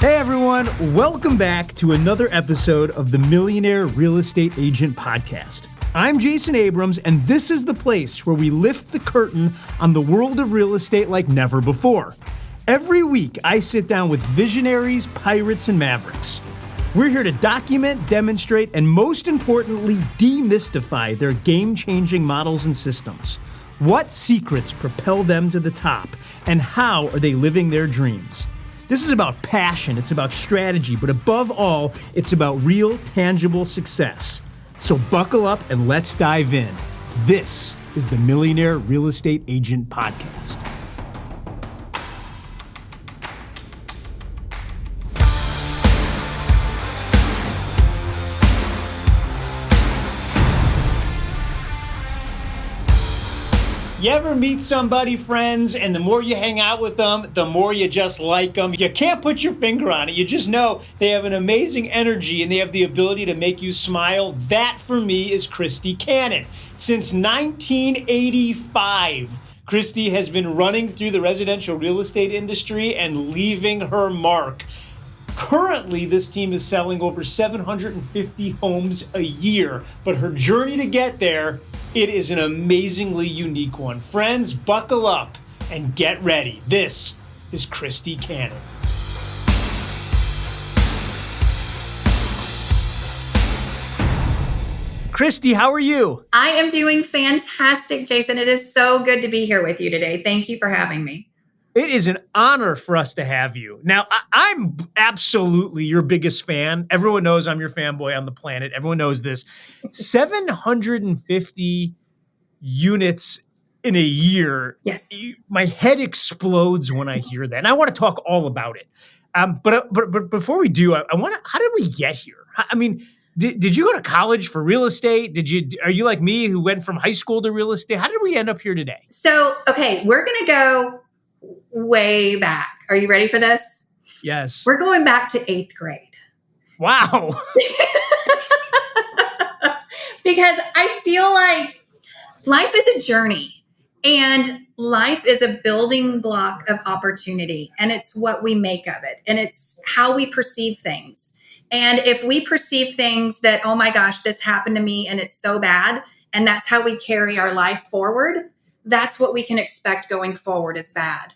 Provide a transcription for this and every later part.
Hey everyone, welcome back to another episode of the Millionaire Real Estate Agent Podcast. I'm Jason Abrams, and this is the place where we lift the curtain on the world of real estate like never before. Every week, I sit down with visionaries, pirates, and mavericks. We're here to document, demonstrate, and most importantly, demystify their game-changing models and systems. What secrets propel them to the top, and how are they living their dreams? This is about passion, it's about strategy, but above all, it's about real, tangible success. So buckle up and let's dive in. This is the Millionaire Real Estate Agent Podcast. You ever meet somebody, friends, and the more you hang out with them, the more you just like them? You can't put your finger on it. You just know they have an amazing energy and they have the ability to make you smile. That, for me, is Christie Cannon. Since 1985, Christie has been running through the residential real estate industry and leaving her mark. Currently, this team is selling over 750 homes a year, but her journey to get there, it is an amazingly unique one. Friends, buckle up and get ready. This is Christie Cannon. Christie, how are you? I am doing fantastic, Jason. It is so good to be here with you today. Thank you for having me. It is an honor for us to have you. Now, I'm absolutely your biggest fan. Everyone knows I'm your fanboy on the planet. Everyone knows this. 750 units in a year. Yes. My head explodes when I hear that. And I want to talk all about it. But before we do, I want to, how did we get here? I mean, did you go to college for real estate? Are you like me who went from high school to real estate? How did we end up here today? So, okay, we're going to go way back. Are you ready for this? Yes. We're going back to 8th grade. Wow. Because I feel like life is a journey and life is a building block of opportunity, and it's what we make of it, and it's how we perceive things. And if we perceive things that, oh my gosh, this happened to me and it's so bad, and that's how we carry our life forward, that's what we can expect going forward as bad.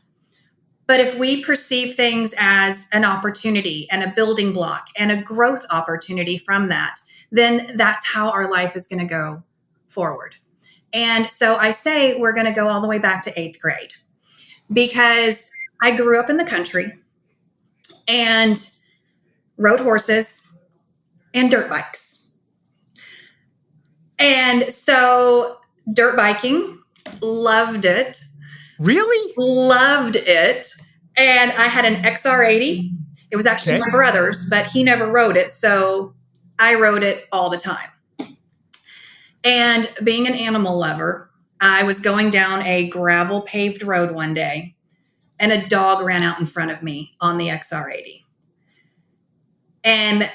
But if we perceive things as an opportunity and a building block and a growth opportunity from that, then that's how our life is going to go forward. And so I say we're going to go all the way back to 8th grade because I grew up in the country and rode horses and dirt bikes. And so dirt biking, loved it. Really? Loved it. And I had an XR80. It was actually my brother's, but he never rode it. So I rode it all the time. And being an animal lover, I was going down a gravel paved road one day and a dog ran out in front of me on the XR80. And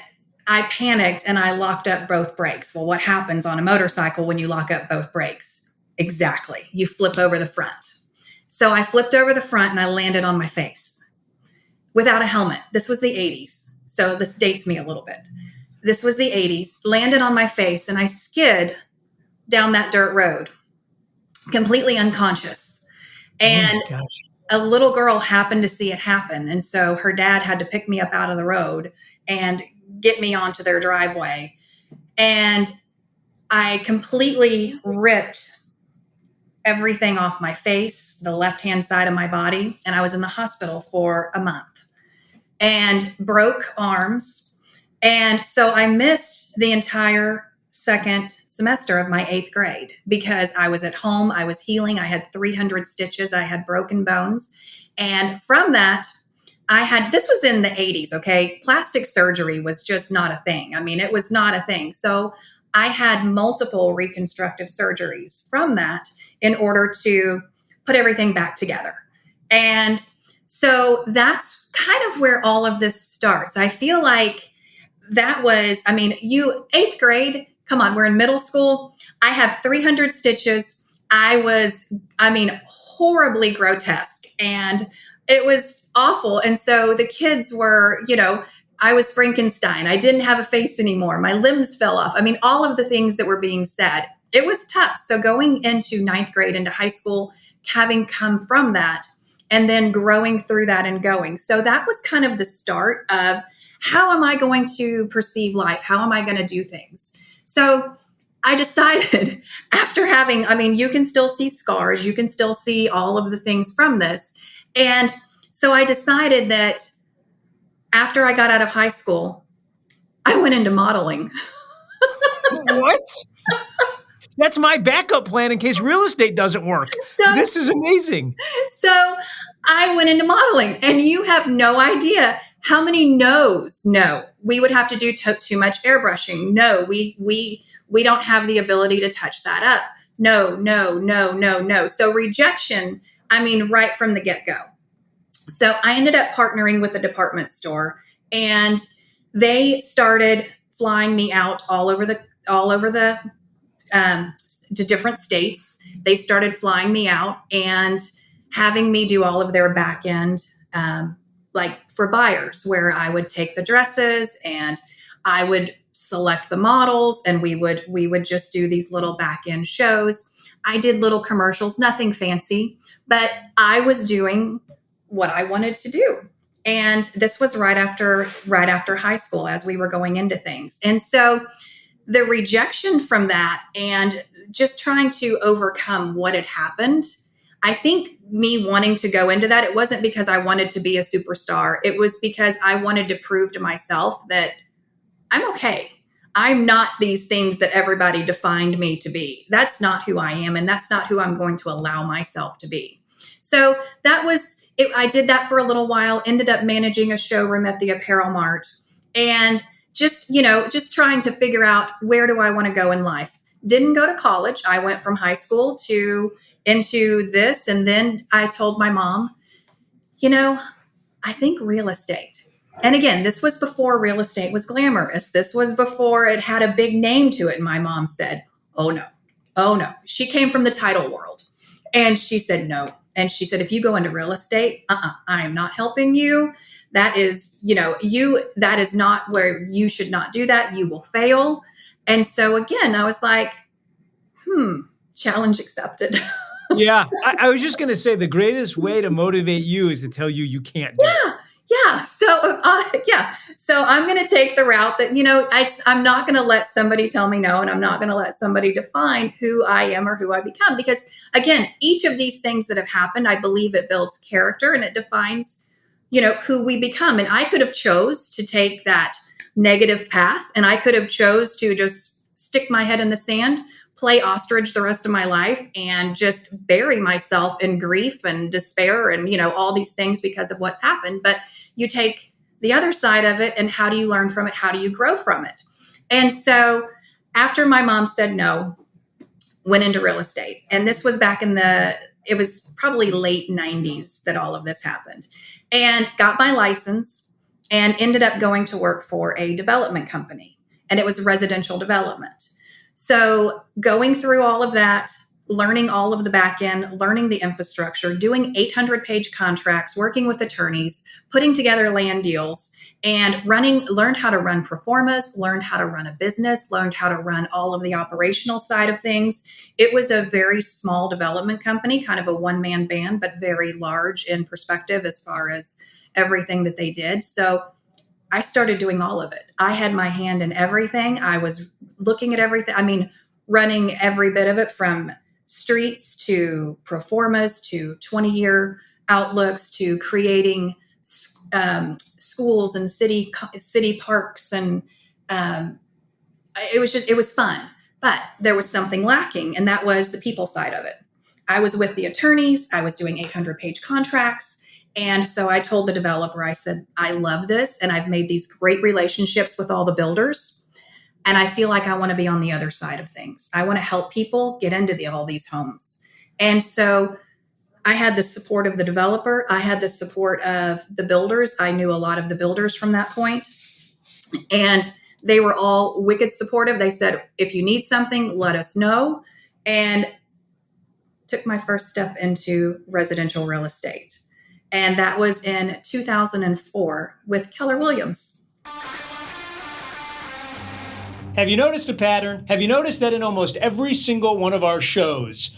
I panicked and I locked up both brakes. Well, what happens on a motorcycle when you lock up both brakes? Exactly. You flip over the front. So I flipped over the front and I landed on my face without a helmet. This was the 80s. So this dates me a little bit. This was the 80s, landed on my face, and I skid down that dirt road, completely unconscious. And a little girl happened to see it happen. And so her dad had to pick me up out of the road and get me onto their driveway. And I completely ripped everything off my face, the left-hand side of my body, and I was in the hospital for a month and broke arms. And so I missed the entire second semester of my 8th grade because I was at home, I was healing, I had 300 stitches, I had broken bones. And from that, this was in the 80s, okay? Plastic surgery was just not a thing. I mean, it was not a thing. So I had multiple reconstructive surgeries from that in order to put everything back together. And so that's kind of where all of this starts. I feel like that was, 8th grade, come on, we're in middle school. I have 300 stitches. I was, horribly grotesque. And it was awful. And so the kids were, I was Frankenstein. I didn't have a face anymore. My limbs fell off. I mean, all of the things that were being said, it was tough. So going into ninth grade, into high school, having come from that, and then growing through that and going. So that was kind of the start of how am I going to perceive life? How am I going to do things? So I decided after having, you can still see scars, you can still see all of the things from this. And so I decided that after I got out of high school, I went into modeling. What? That's my backup plan in case real estate doesn't work. So, this is amazing. So I went into modeling, and you have no idea how many no's. No, we would have to do too much airbrushing. No, we don't have the ability to touch that up. No. So rejection, right from the get-go. So I ended up partnering with a department store, and they started flying me out all over the to different states. They started flying me out and having me do all of their back end, like for buyers, where I would take the dresses and I would select the models, and we would just do these little back end shows. I did little commercials, nothing fancy, but I was doing what I wanted to do. And this was right after high school, as we were going into things. And so the rejection from that and just trying to overcome what had happened, I think me wanting to go into that, it wasn't because I wanted to be a superstar. It was because I wanted to prove to myself that I'm okay. I'm not these things that everybody defined me to be. That's not who I am, and that's not who I'm going to allow myself to be. So that was it. I did that for a little while, ended up managing a showroom at the Apparel Mart, and just trying to figure out, where do I want to go in life? Didn't go to college. I went from high school into this. And then I told my mom, I think real estate. And again, this was before real estate was glamorous. This was before it had a big name to it. And my mom said, oh no. She came from the title world, and she said, no. And she said, if you go into real estate, I am not helping you. That is, that is not where you should not do that. You will fail. And so again, I was like, challenge accepted. Yeah. I was just going to say, the greatest way to motivate you is to tell you can't do it. Yeah. So I'm going to take the route that, I'm not going to let somebody tell me no, and I'm not going to let somebody define who I am or who I become. Because again, each of these things that have happened, I believe it builds character and it defines who we become. And I could have chose to take that negative path, and I could have chose to just stick my head in the sand, play ostrich the rest of my life, and just bury myself in grief and despair and, all these things because of what's happened. But you take the other side of it, and how do you learn from it? How do you grow from it? And so after my mom said no, went into real estate. And this was back it was probably late 90s that all of this happened. And got my license and ended up going to work for a development company. And it was residential development. So going through all of that, learning all of the back end, learning the infrastructure, doing 800-page contracts, working with attorneys, putting together land deals, and learned how to run pro formas, learned how to run a business, learned how to run all of the operational side of things. It was a very small development company, kind of a one-man band, but very large in perspective as far as everything that they did. So I started doing all of it. I had my hand in everything. I was looking at everything. Running every bit of it, from streets to pro formas to 20-year outlooks to creating schools and city parks. And it was fun. But there was something lacking, and that was the people side of it. I was with the attorneys. I was doing 800-page contracts. And so I told the developer, I said, I love this, and I've made these great relationships with all the builders, and I feel like I want to be on the other side of things. I want to help people get into all these homes. And so I had the support of the developer. I had the support of the builders. I knew a lot of the builders from that point, and they were all wicked supportive. They said, if you need something, let us know. And took my first step into residential real estate. And that was in 2004 with Keller Williams. Have you noticed a pattern? Have you noticed that in almost every single one of our shows,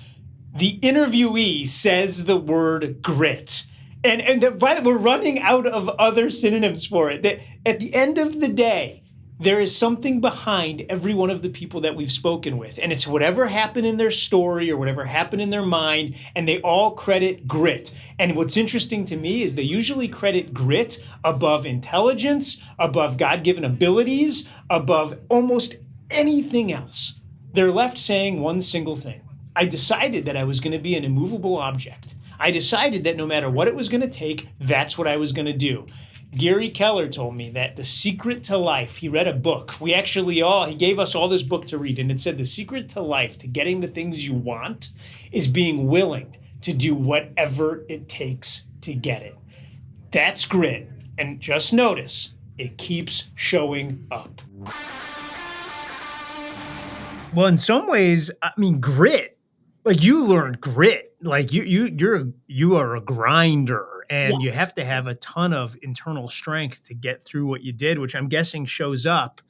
the interviewee says the word grit? And by the way, we're running out of other synonyms for it. That at the end of the day, there is something behind every one of the people that we've spoken with. And it's whatever happened in their story or whatever happened in their mind, and they all credit grit. And what's interesting to me is they usually credit grit above intelligence, above God-given abilities, above almost anything else. They're left saying one single thing. I decided that I was going to be an immovable object. I decided that no matter what it was going to take, that's what I was going to do. Gary Keller told me that the secret to life, he read a book. He gave us all this book to read, and it said the secret to life, to getting the things you want, is being willing to do whatever it takes to get it. That's grit. And just notice, it keeps showing up. Well, in some ways, I mean, grit, like you learned grit, like you are a grinder. And you have to have a ton of internal strength to get through what you did, which I'm guessing shows up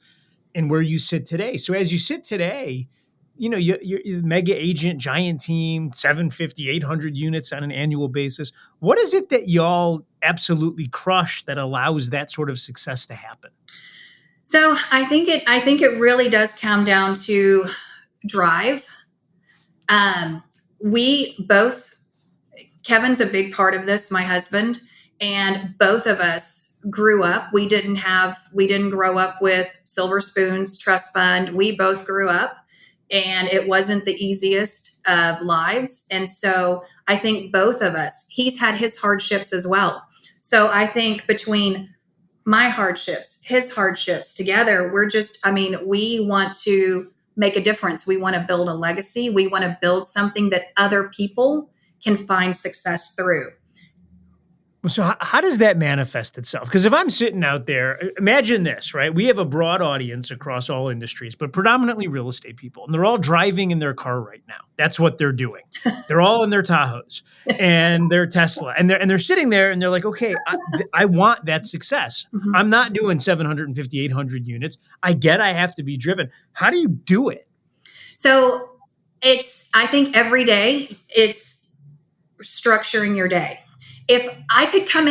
in where you sit today. So as you sit today, you're mega agent, giant team, 750, 800 units on an annual basis. What is it that y'all absolutely crush that allows that sort of success to happen? So I think it really does come down to drive. We both, Kevin's a big part of this, my husband, and both of us grew up. We didn't grow up with silver spoons, trust fund. We both grew up, and it wasn't the easiest of lives. And so I think both of us, he's had his hardships as well. So I think between my hardships, his hardships together, we want to make a difference. We want to build a legacy. We want to build something that other people can find success through. So how does that manifest itself? Because if I'm sitting out there, imagine this, right? We have a broad audience across all industries, but predominantly real estate people, and they're all driving in their car right now. That's what they're doing. They're all in their Tahoes and their Tesla, and they're sitting there and they're like, okay, I want that success. Mm-hmm. I'm not doing 750, 800 units. I get I have to be driven. How do you do it? So I think every day it's structuring your day. If I could come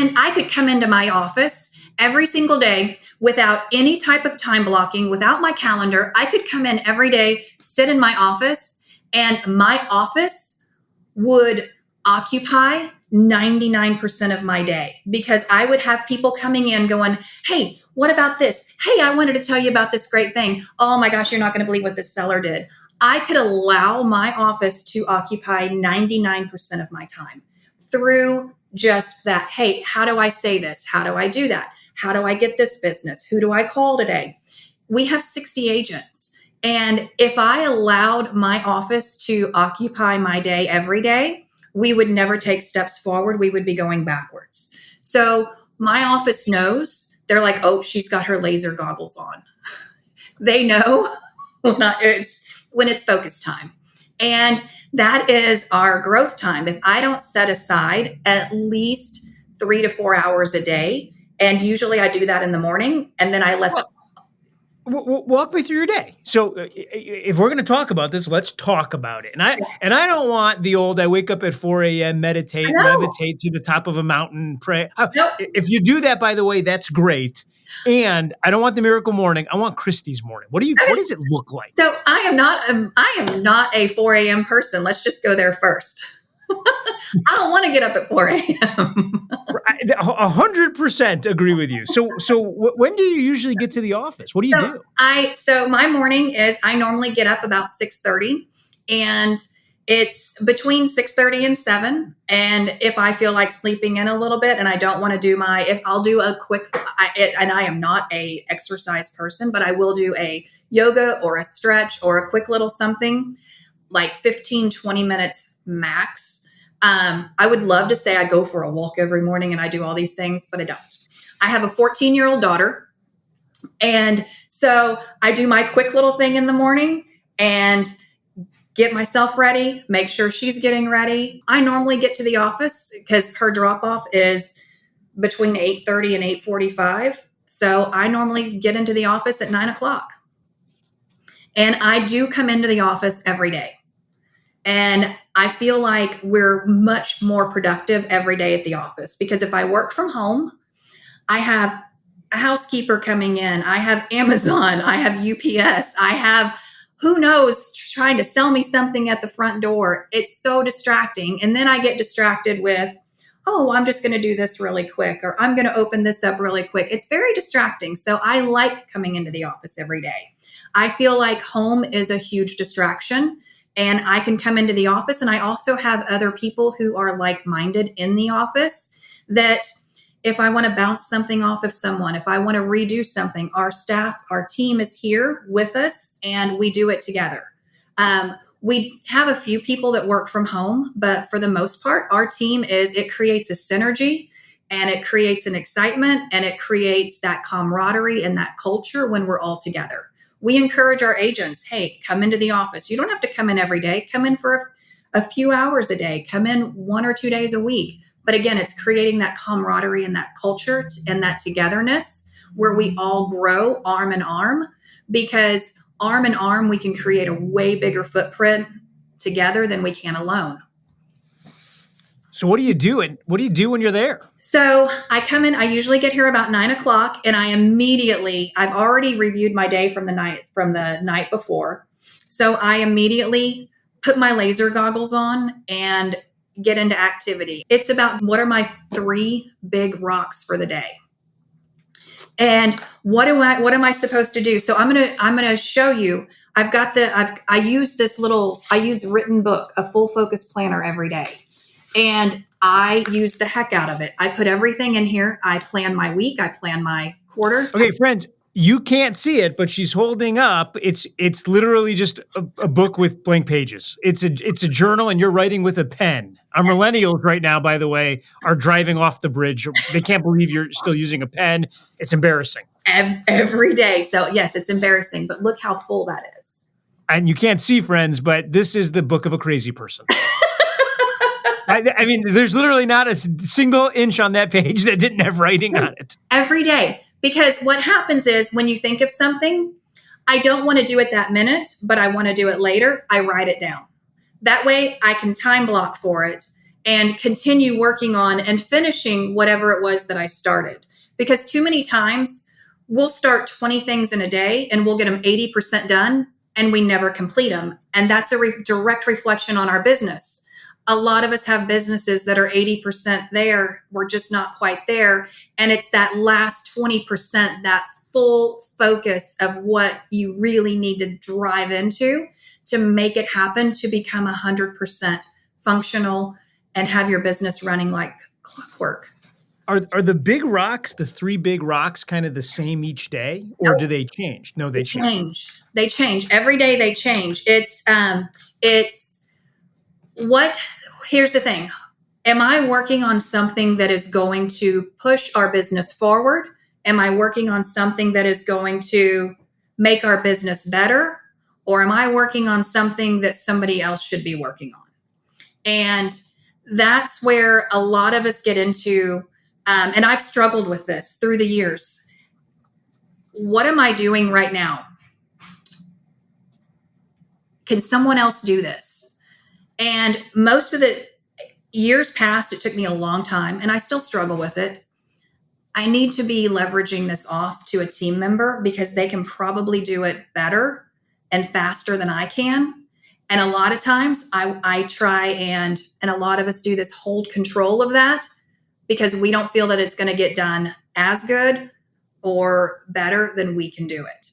into my office every single day without any type of time blocking, without my calendar. I could come in every day, sit in my office, and my office would occupy 99% of my day, because I would have people coming in going, hey, what about this? Hey, I wanted to tell you about this great thing. Oh my gosh, you're not going to believe what this seller did. I could allow my office to occupy 99% of my time through just that. Hey, how do I say this? How do I do that? How do I get this business? Who do I call today? We have 60 agents. And if I allowed my office to occupy my day every day, we would never take steps forward. We would be going backwards. So my office knows. They're like, oh, she's got her laser goggles on. They know when it's focus time. And that is our growth time. If I don't set aside at least 3 to 4 hours a day, and usually I do that in the morning, and then I let them. Walk me through your day. So if we're going to talk about this, let's talk about it. And I don't want the old, I wake up at 4 a.m., meditate, levitate to the top of a mountain, pray. Nope. If you do that, by the way, that's great. And I don't want the miracle morning. I want Christie's morning. What does it look like? So I am not a 4 a.m. person. Let's just go there first. I don't want to get up at 4 a.m. 100% agree with you. So when do you usually get to the office? What do you do? So my morning is, I normally get up about 6:30, and it's between 6:30 and 7. And if I feel like sleeping in a little bit and I don't want to do I'll do a quick, and I am not a exercise person, but I will do a yoga or a stretch or a quick little something, like 15, 20 minutes max. I would love to say I go for a walk every morning and I do all these things, but I don't. I have a 14-year-old daughter. And so I do my quick little thing in the morning and get myself ready, make sure she's getting ready. I normally get to the office because her drop off is between 8:30 and 8:45. So I normally get into the office at 9 o'clock. And I do come into the office every day. And I feel like we're much more productive every day at the office, because if I work from home, I have a housekeeper coming in, I have Amazon, I have UPS, I have who knows trying to sell me something at the front door. It's so distracting. And then I get distracted with, oh, I'm just going to do this really quick, or I'm going to open this up really quick. It's very distracting. So I like coming into the office every day. I feel like home is a huge distraction, and I can come into the office, and I also have other people who are like-minded in the office that if I want to bounce something off of someone, if I want to redo something, our staff, our team is here with us and we do it together. We have a few people that work from home, but for the most part, our team it creates a synergy, and it creates an excitement, and it creates that camaraderie and that culture when we're all together. We encourage our agents, hey, come into the office. You don't have to come in every day. Come in for a few hours a day. Come in 1 or 2 days a week. But again, it's creating that camaraderie and that culture and that togetherness where we all grow arm in arm, because arm in arm, we can create a way bigger footprint together than we can alone. So what do you do? And what do you do when you're there? So I come in, I usually get here about 9 o'clock, and I've already reviewed my day from the night before. So I immediately put my laser goggles on and get into activity. It's about, what are my 3 big rocks for the day? And what am I supposed to do? So I'm going to show you. I use written book, a full focus planner every day. And I use the heck out of it. I put everything in here. I plan my week. I plan my quarter. Okay, friends, you can't see it, but she's holding up. It's literally just a book with blank pages. It's a journal, and you're writing with a pen. Our millennials right now, by the way, are driving off the bridge. They can't believe you're still using a pen. It's embarrassing. Every day. So yes, it's embarrassing, but look how full that is. And you can't see, friends, but this is the book of a crazy person. I mean, there's literally not a single inch on that page that didn't have writing on it. Every day. Because what happens is, when you think of something, I don't want to do it that minute, but I want to do it later, I write it down. That way I can time block for it and continue working on and finishing whatever it was that I started. Because too many times we'll start 20 things in a day and we'll get them 80% done and we never complete them. And that's a direct reflection on our business. A lot of us have businesses that are 80% there. We're just not quite there. And it's that last 20%, that full focus of what you really need to drive into to make it happen, to become 100% functional and have your business running like clockwork. Are the big rocks, the 3 big rocks, kind of the same each day, or do they change? No, they change. They change. Every day they change. Here's the thing. Am I working on something that is going to push our business forward? Am I working on something that is going to make our business better? Or am I working on something that somebody else should be working on? And that's where a lot of us get into, and I've struggled with this through the years. What am I doing right now? Can someone else do this? And most of the years past, it took me a long time, and I still struggle with it. I need to be leveraging this off to a team member, because they can probably do it better and faster than I can. And a lot of times I try, and a lot of us do this, hold control of that, because we don't feel that it's going to get done as good or better than we can do it.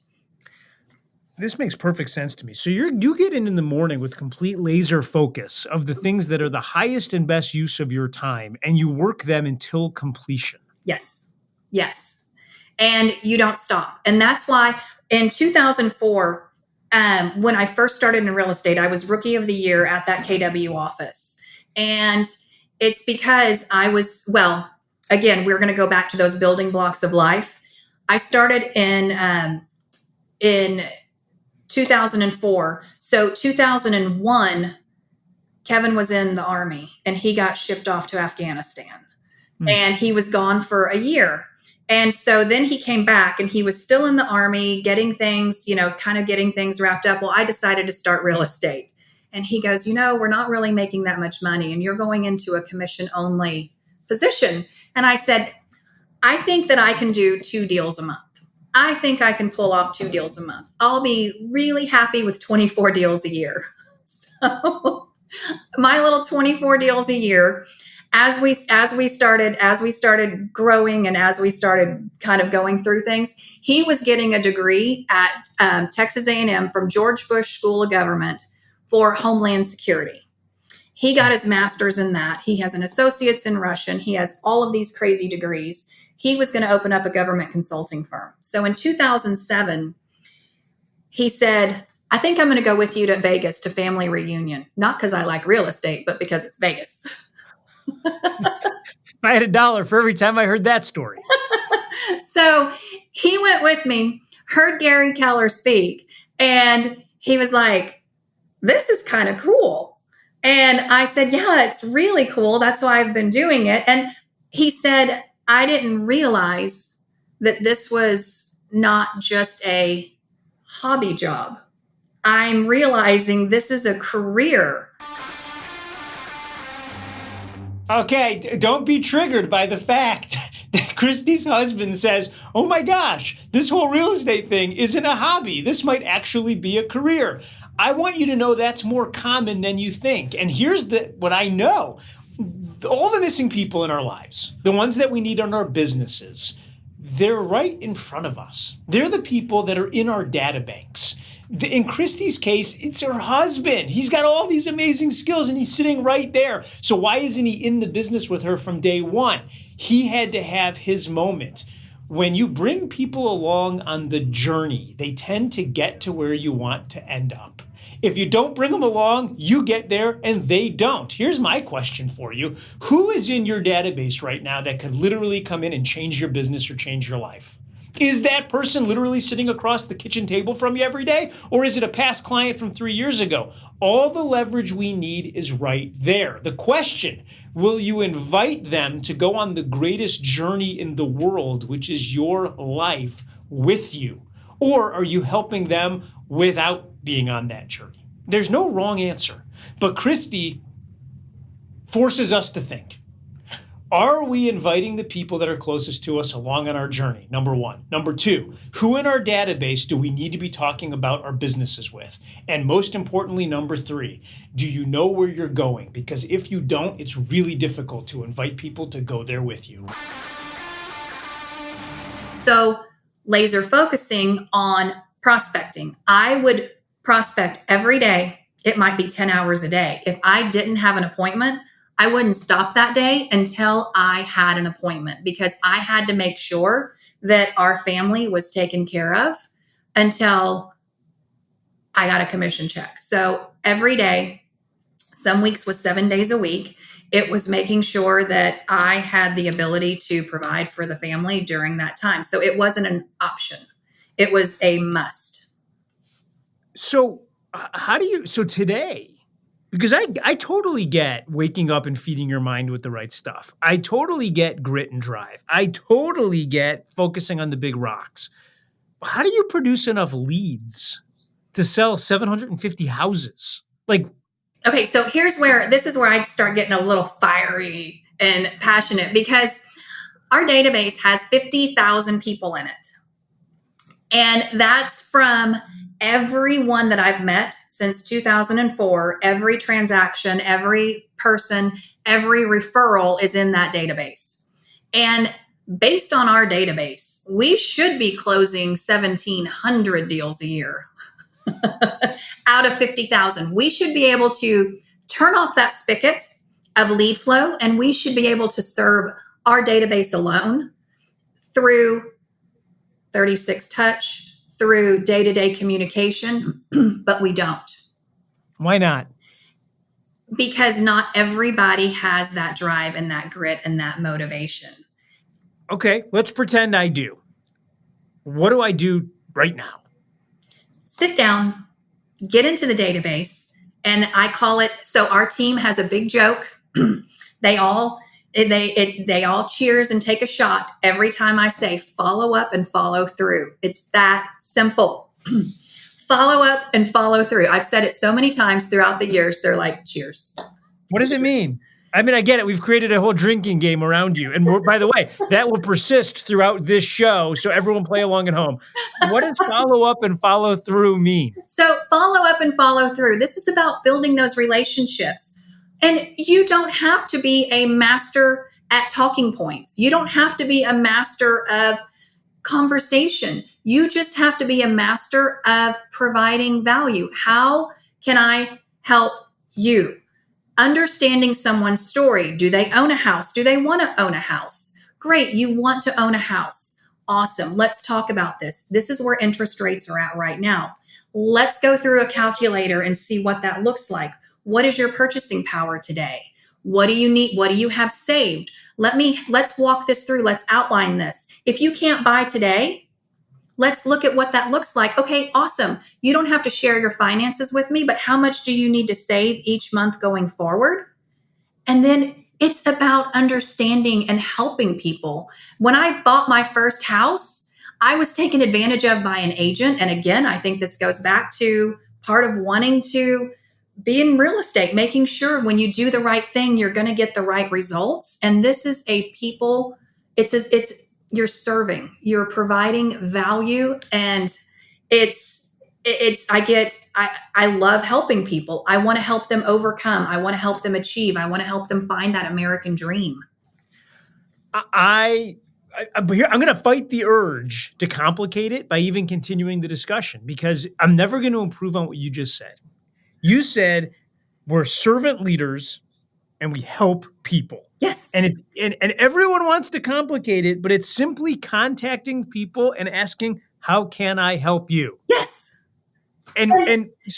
This makes perfect sense to me. So you get in the morning with complete laser focus of the things that are the highest and best use of your time, and you work them until completion. Yes. And you don't stop. And that's why in 2004, when I first started in real estate, I was Rookie of the Year at that KW office. And it's because again, we're going to go back to those building blocks of life. I started in 2004. So 2001, Kevin was in the Army and he got shipped off to Afghanistan. And he was gone for a year. And so then he came back and he was still in the Army getting things, kind of getting things wrapped up. Well, I decided to start real estate. And he goes, we're not really making that much money and you're going into a commission only position. And I said, I think that I can do 2 deals a month. I think I can pull off 2 deals a month. I'll be really happy with 24 deals a year. So my little 24 deals a year, as we started growing and as we started kind of going through things, he was getting a degree at Texas A&M from George Bush School of Government for Homeland Security. He got his master's in that. He has an associate's in Russian. He has all of these crazy degrees. He was going to open up a government consulting firm. So in 2007, he said, I think I'm going to go with you to Vegas to family reunion. Not because I like real estate, but because it's Vegas. I had $1 for every time I heard that story. So he went with me, heard Gary Keller speak, and he was like, this is kind of cool. And I said, yeah, it's really cool. That's why I've been doing it. And he said, I didn't realize that this was not just a hobby job. I'm realizing this is a career. Okay, don't be triggered by the fact that Christie's husband says, oh my gosh, this whole real estate thing isn't a hobby. This might actually be a career. I want you to know that's more common than you think. And here's what I know. All the missing people in our lives, the ones that we need in our businesses, they're right in front of us. They're the people that are in our databanks. In Christie's case, it's her husband. He's got all these amazing skills and he's sitting right there. So why isn't he in the business with her from day one? He had to have his moment. When you bring people along on the journey, they tend to get to where you want to end up. If you don't bring them along, you get there and they don't. Here's my question for you. Who is in your database right now that could literally come in and change your business or change your life? Is that person literally sitting across the kitchen table from you every day? Or is it a past client from 3 years ago? All the leverage we need is right there. The question, will you invite them to go on the greatest journey in the world, which is your life, with you? Or are you helping them without being on that journey? There's no wrong answer. But Christie forces us to think. Are we inviting the people that are closest to us along on our journey? Number one. Number two, who in our database do we need to be talking about our businesses with? And most importantly, number three, do you know where you're going? Because if you don't, it's really difficult to invite people to go there with you. So laser focusing on prospecting. I would prospect every day. It might be 10 hours a day. If I didn't have an appointment, I wouldn't stop that day until I had an appointment, because I had to make sure that our family was taken care of until I got a commission check. So every day, some weeks was 7 days a week, it was making sure that I had the ability to provide for the family during that time. So it wasn't an option. It was a must. So today, because I totally get waking up and feeding your mind with the right stuff. I totally get grit and drive. I totally get focusing on the big rocks. How do you produce enough leads to sell 750 houses? Okay, so this is where I start getting a little fiery and passionate, because our database has 50,000 people in it. And that's from everyone that I've met since 2004, every transaction, every person, every referral is in that database. And based on our database, we should be closing 1,700 deals a year out of 50,000. We should be able to turn off that spigot of lead flow, and we should be able to serve our database alone through 36 touch, through day-to-day communication, but we don't. Why not? Because not everybody has that drive and that grit and that motivation. Okay, let's pretend I do. What do I do right now? sit down, get into the database, and I call it, so our team has a big joke. They all cheers and take a shot every time I say follow up and follow through. It's that simple. Follow up and follow through. I've said it so many times throughout the years. They're like, cheers. What does it mean? I mean, I get it. We've created a whole drinking game around you. And by the way, that will persist throughout this show. So everyone play along at home. What does follow up and follow through mean? So follow up and follow through. This is about building those relationships. And you don't have to be a master at talking points. You don't have to be a master of conversation. You just have to be a master of providing value. How can I help you? Understanding someone's story. Do they own a house? Do they want to own a house? Great. You want to own a house. Awesome. Let's talk about this. This is where interest rates are at right now. Let's go through a calculator and see what that looks like. What is your purchasing power today? What do you need? What do you have saved? Let's walk this through. Let's outline this. If you can't buy today, let's look at what that looks like. Okay, awesome. You don't have to share your finances with me, but how much do you need to save each month going forward? And then it's about understanding and helping people. When I bought my first house, I was taken advantage of by an agent. And again, I think this goes back to part of wanting to be in real estate, making sure when you do the right thing, you're going to get the right results. And this is you're serving, you're providing value. And I love helping people. I want to help them overcome. I want to help them achieve. I want to help them find that American dream. I'm going to fight the urge to complicate it by even continuing the discussion, because I'm never going to improve on what you just said. You said we're servant leaders and we help people. Yes. And everyone wants to complicate it, but it's simply contacting people and asking, how can I help you? Yes. And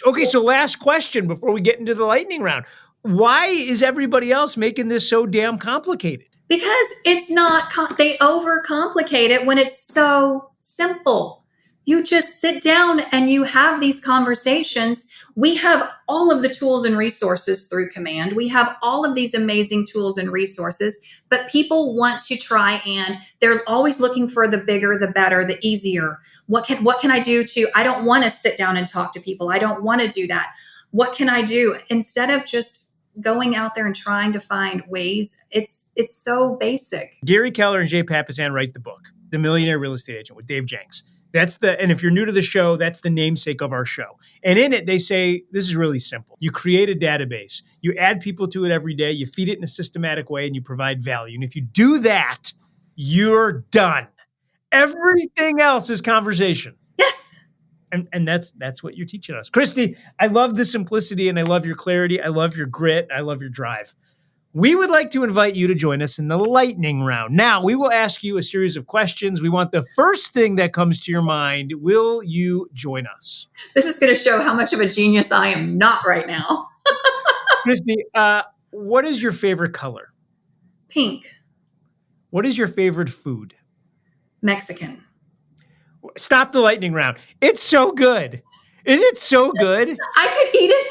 okay, so last question before we get into the lightning round. Why is everybody else making this so damn complicated? Because it's not, they overcomplicate it when it's so simple. You just sit down and you have these conversations. We have all of the tools and resources through Command. We have all of these amazing tools and resources, but people want to try, and they're always looking for the bigger, the better, the easier. What can I do I don't want to sit down and talk to people. I don't want to do that. What can I do? Instead of just going out there and trying to find ways, it's so basic. Gary Keller and Jay Papasan write the book, The Millionaire Real Estate Agent with Dave Jenks. And if you're new to the show, that's the namesake of our show. And in it, they say, this is really simple. You create a database, you add people to it every day, you feed it in a systematic way, and you provide value. And if you do that, you're done. Everything else is conversation. Yes. And that's what you're teaching us. Christie, I love the simplicity and I love your clarity. I love your grit. I love your drive. We would like to invite you to join us in the lightning round. Now, we will ask you a series of questions. We want the first thing that comes to your mind. Will you join us? This is going to show how much of a genius I am not right now. Christie, what is your favorite color? Pink. What is your favorite food? Mexican. Stop the lightning round. It's so good. It's so good. I could eat it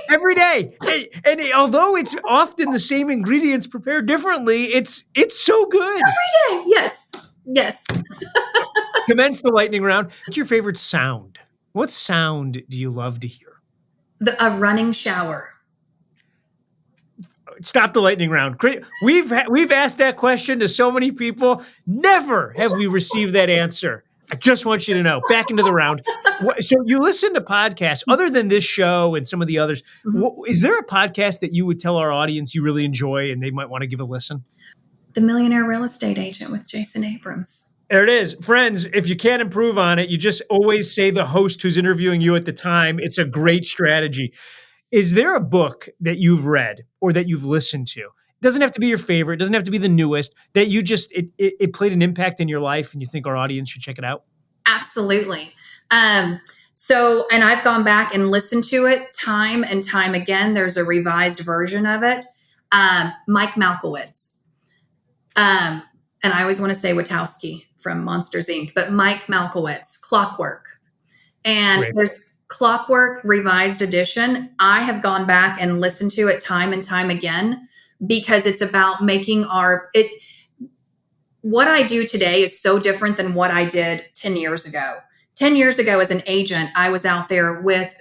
every day. And although it's often the same ingredients prepared differently, it's so good. Every day. Yes. Commence the lightning round. What's your favorite sound? What sound do you love to hear? A running shower. Stop the lightning round. We've asked that question to so many people. Never have we received that answer. I just want you to know. Back into the round. So you listen to podcasts other than this show and some of the others. Mm-hmm. Is there a podcast that you would tell our audience you really enjoy and they might want to give a listen? The Millionaire Real Estate Agent with Jason Abrams. There it is. Friends, if you can't improve on it, you just always say the host who's interviewing you at the time. It's a great strategy. Is there a book that you've read or that you've listened to? It doesn't have to be your favorite. It doesn't have to be the newest, that you just, it played an impact in your life and you think our audience should check it out? Absolutely. And I've gone back and listened to it time and time again. There's a revised version of it. Mike Malkowitz. And I always want to say Wachowski from Monsters, Inc., but Mike Malkowitz, Clockwork. And Great. there's Clockwork Revised Edition. I have gone back and listened to it time and time again because it's about making what I do today is so different than what I did 10 years ago. 10 years ago as an agent, I was out there with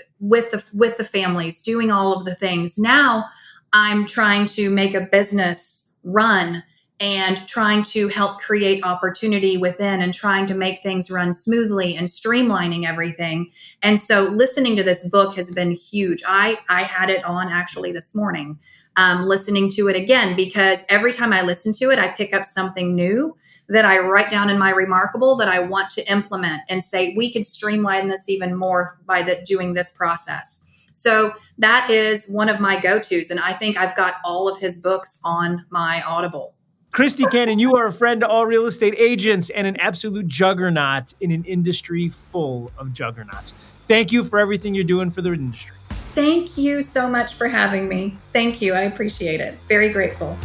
the families doing all of the things. Now I'm trying to make a business run and trying to help create opportunity within and trying to make things run smoothly and streamlining everything. And so listening to this book has been huge. I had it on actually this morning, listening to it again, because every time I listen to it, I pick up something new that I write down in my Remarkable that I want to implement and say, we could streamline this even more by doing this process. So that is one of my go-tos. And I think I've got all of his books on my Audible. Christie Cannon, you are a friend to all real estate agents and an absolute juggernaut in an industry full of juggernauts. Thank you for everything you're doing for the industry. Thank you so much for having me. Thank you. I appreciate it. Very grateful.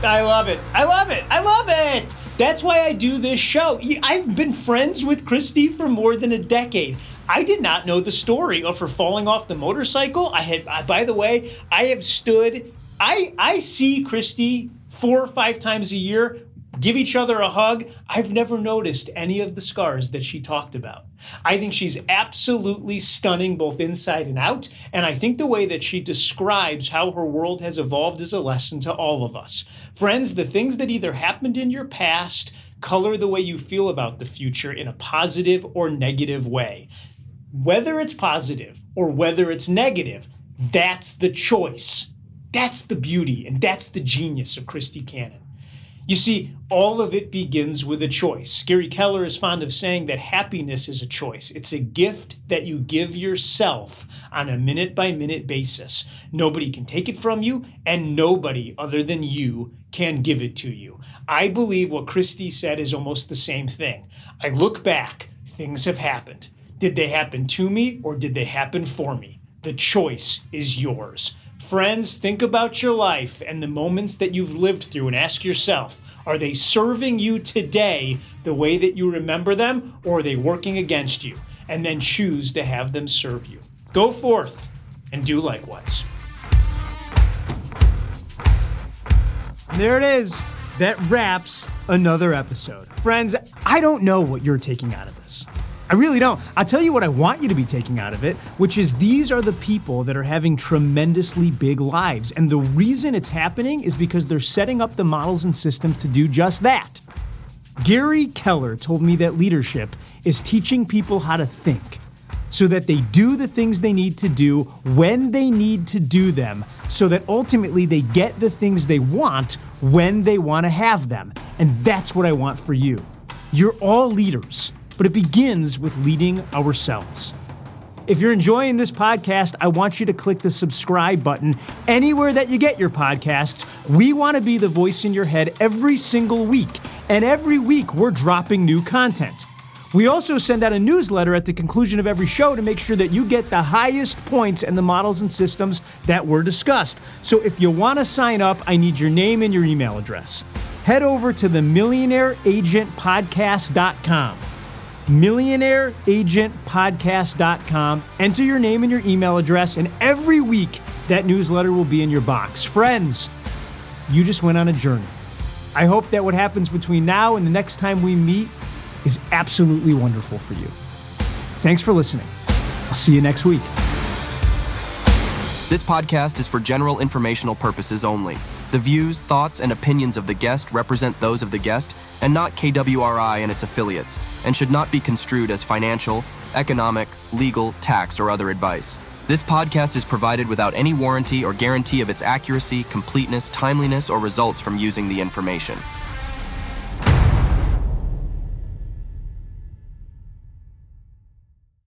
I love it. I love it. I love it. That's why I do this show. I've been friends with Christie for more than a decade. I did not know the story of her falling off the motorcycle. By the way, I see Christie 4 or 5 times a year, give each other a hug. I've never noticed any of the scars that she talked about. I think she's absolutely stunning both inside and out. And I think the way that she describes how her world has evolved is a lesson to all of us. Friends, the things that either happened in your past color the way you feel about the future in a positive or negative way. Whether it's positive or whether it's negative, that's the choice. That's the beauty and that's the genius of Christie Cannon. You see, all of it begins with a choice. Gary Keller is fond of saying that happiness is a choice. It's a gift that you give yourself on a minute-by-minute basis. Nobody can take it from you, and nobody other than you can give it to you. I believe what Christie said is almost the same thing. I look back, things have happened. Did they happen to me or did they happen for me? The choice is yours. Friends, think about your life and the moments that you've lived through and ask yourself, are they serving you today the way that you remember them, or are they working against you? And then choose to have them serve you. Go forth and do likewise. There it is. That wraps another episode. Friends, I don't know what you're taking out of this. I really don't. I'll tell you what I want you to be taking out of it, which is these are the people that are having tremendously big lives. And the reason it's happening is because they're setting up the models and systems to do just that. Gary Keller told me that leadership is teaching people how to think so that they do the things they need to do when they need to do them, so that ultimately they get the things they want when they want to have them. And that's what I want for you. You're all leaders. But it begins with leading ourselves. If you're enjoying this podcast, I want you to click the subscribe button anywhere that you get your podcasts. We want to be the voice in your head every single week. And every week we're dropping new content. We also send out a newsletter at the conclusion of every show to make sure that you get the highest points in the models and systems that were discussed. So if you want to sign up, I need your name and your email address. Head over to the millionaireagentpodcast.com. millionaireagentpodcast.com. Enter your name and your email address, and every week that newsletter will be in your box. Friends, you just went on a journey. I hope that what happens between now and the next time we meet is absolutely wonderful for you. Thanks for listening. I'll see you next week. This podcast is for general informational purposes only. The views, thoughts, and opinions of the guest represent those of the guest and not KWRI and its affiliates, and should not be construed as financial, economic, legal, tax, or other advice. This podcast is provided without any warranty or guarantee of its accuracy, completeness, timeliness, or results from using the information.